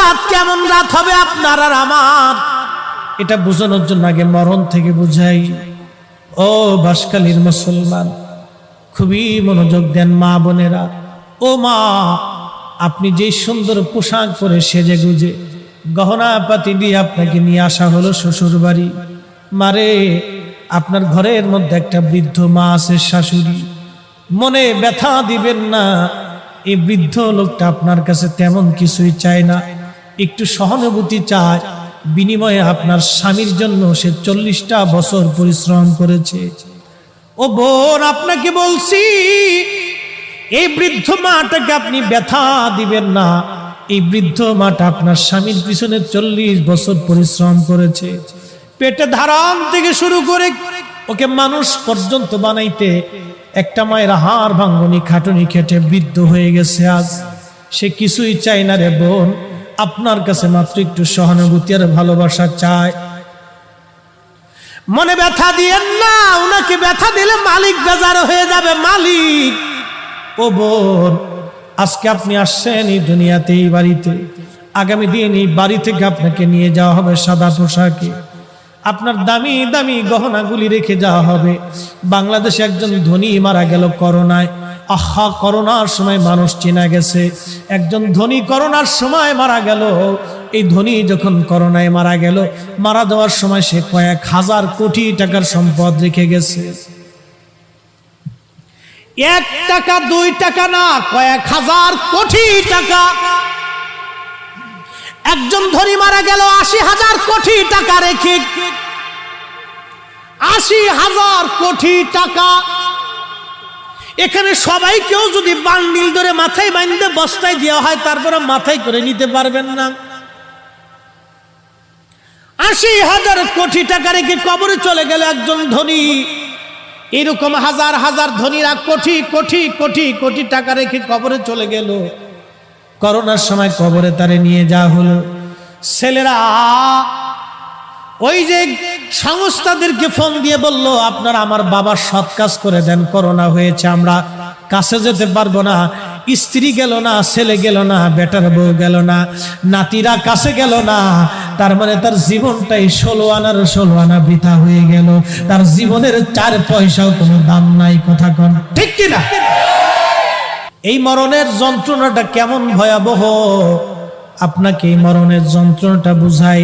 রাত কেমন রাত হবে আপনার আর আমার, এটা বোঝানোর জন্য আগে মরণ থেকে বুঝাই। ও বাঁশখালীর মুসলমান, খুবই মনোযোগ দেন মা বোনেরা। ও মা, আপনি যে সুন্দর পোশাক পরে সেজে গুজে গহনা পাতি দিয়ে আপনাকে নিয়ে আসা হলো শ্বশুর বাড়ি। মারে, আপনার ঘরের মধ্যে একটা বৃদ্ধ মা আছে, শাশুড়ি। মনে ব্যথা দিবেন না, এই বৃদ্ধ লোকটা আপনার কাছে তেমন কিছুই চায় না, একটু সহানুভূতি চায়। বিনিময়ে আপনার স্বামীর জন্য সে 40টা বছর পরিশ্রম করেছে। ও বোন, আপনাকে বলছি, এই বৃদ্ধ মাটাকে আপনি ব্যথা দিবেন না। এই বৃদ্ধ মাটা আপনার স্বামীর পিছনে 40 বছর পরিশ্রম করেছে। পেটে ধারণ থেকে শুরু করে ওকে মানুষ পর্যন্ত বানাইতে একটা মায়ের হাড় ভাঙ্গনি খাটুনি খেটে বৃদ্ধ হয়ে গেছে আজ। সে কিছুই চায় না রে বোন, আপনার কাছে মাত্র একটু সহানুভূতি আর ভালোবাসা চায়। মনে ব্যথা দিয়েন না, ওনাকে ব্যথা দিলে মালিক বেজার হয়ে যাবে। মালিক, ও বোন, আজকে আপনি আসছেন এই দুনিয়াতে, এই বাড়িতে। আগামী দিন এই বাড়ি থেকে আপনাকে নিয়ে যাওয়া হবে সাদা পোশাকে, আপনার দামি দামি গহনাগুলি রেখে যাওয়া হবে। বাংলাদেশে একজন ধনী মারা গেল করোনায়। আহা, করোনার সময় মানুষ চেনা গেছে। একজন ধনী করোনার সময় মারা গেল। এই ধনী যখন করোনায় মারা গেল, মারা যাওয়ার সময় সে কয়েক হাজার কোটি টাকার সম্পদ রেখে গেছে। 1 টাকা 2 টাকা না, কয়েক হাজার কোটি টাকা। একজন ধনী মারা গেল 80,000 কোটি টাকা রেখে। 80,000 কোটি টাকা। এখানে সবাইকেও যদি বান্ডিল ধরে মাথায় বাঁধতে বস্তায় দেওয়া হয়, তারপরে মাথায় করে নিতে পারবেন না। 80,000 কোটি টাকা রেখে কবরে চলে গেল একজন ধনী। এরকম হাজার হাজার ধনীরা কোটি কোটি কোটি কোটি টাকা রেখে কবরে চলে গেল। করোনার সময় কবরে তারে নিয়ে যাওয়া হলো। ছেলেরা ওই যে সংস্থাদেরকে ফোন দিয়ে বলল, আপনারা আমার বাবার সৎ কাজ করে দেন, করোনা হয়েছে, আমরা কাছে যেতে পারবো না। স্ত্রী গেল না, ছেলে গেল না, বেটার বউ গেল না, নাতিরা কাছে গেল না। তার মানে তার জীবনটাই 16 আনা বৃথা হয়ে গেল। তার জীবনের 4 পয়সাও কোনো দাম নাই। কথা কন ঠিক কিনা? এই মরণের যন্ত্রণাটা কেমন ভয়াবহ, আপনাকে এই মরণের যন্ত্রণাটা বুঝাই।